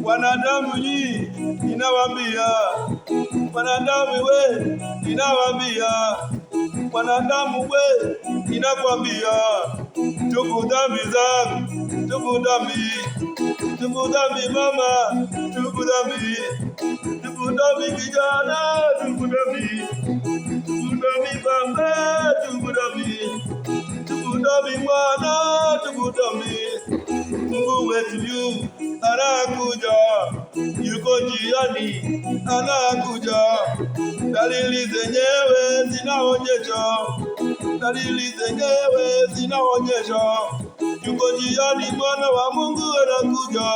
Wanadamu ni ninawaambia, wanadamu we ninawaambia, wanadamu we ninakwambia, tubu dhambi zangu, tubu dhambi, tubu dhambi mama, tubu dhambi, tubu dhambi kijana, tubu dhambi, tubu dhambi baba, tubu dhambi, tubu dhambi mwana, tubu dhambi. Mungu wetu yu anakuja, yuko njiani anakuja. Dalili zenyewe zinaonyesha, dalili zenyewe zinaonyesha, yuko njiani mwana wa Mungu anakuja,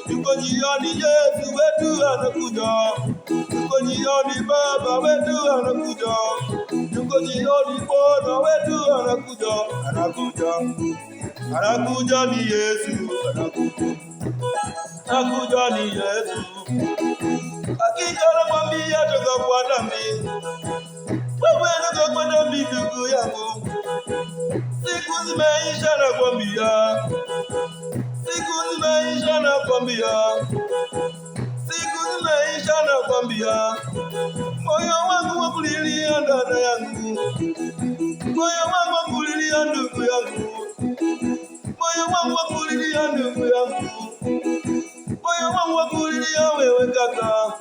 yuko njiani Yesu wetu anakuja, yuko njiani Baba wetu anakuja, yuko njiani Bwana wetu anakuja, anakuja ni Yesu, anakuja ni Yesu. Hakika nakwambia toka kwa dhambi, wewe toka kwa dhambi ndugu yangu. Siku zimeisha nakwambia, siku zimeisha nakwambia, siku zimeisha nakwambia. Moyo wangu wakulilia dada yangu, moyo wangu wakulilia ndugu yangu, moyo wangu wakulilia ndugu yangu, moyo wangu wakulilia wewe kaka,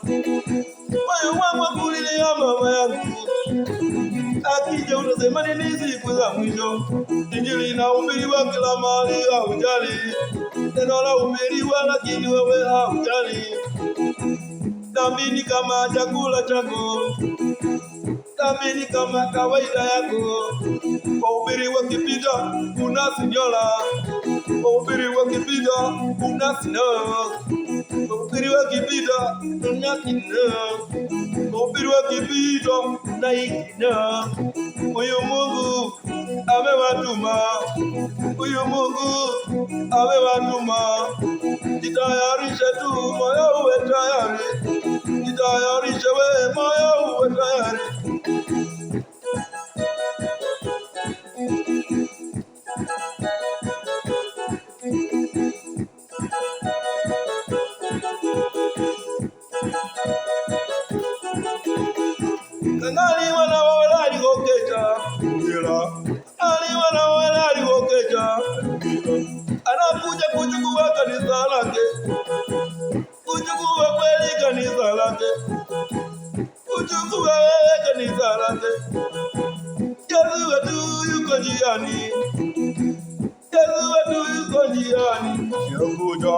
moyo wangu wakulilia mama yangu. Akija utasema nini siku za mwisho? Injili inahubiriwa kila mahali, haujali. Neno lahubiriwa lakini wewe haujali. Dhambi ni kama chakula chako, dhambi ni kama kawaida yako. Wahubiri wakipita unasinyola, wahubiri wakipita unasinyola, wahubiri wakipita unasinyola, wahubiri wakipita unaikina. Huyu Mungu amewatuma, huyu Mungu amewatuma. Jitayarishe tu moyo uwe tayari, jitayarishe we moyo uwe tayari. Kangali wana wawelali gokeja Mila, ali wana wawelali gokeja Mila. Anakuja kuchukua kanisa lake, kuchukua kweli kanisa lake, kuchukua kanisa lake. Yesu wetu yuko njiani, Yesu wetu yuko njiani, yakuja.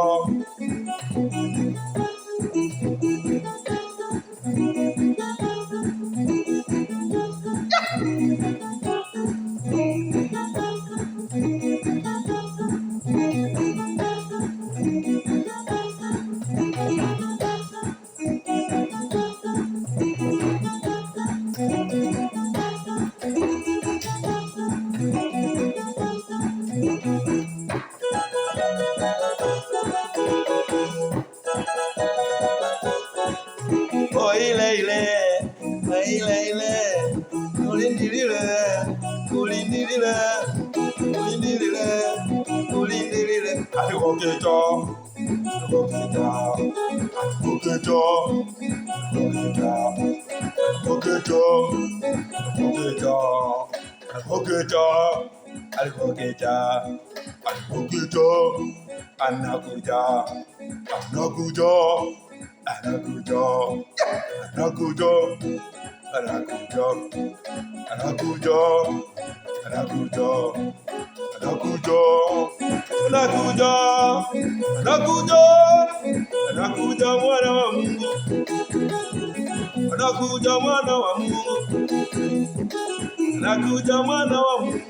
Anakuja mwana wa Mungu, anakuja mwana wa Mungu, anakuja mwana wa Mungu.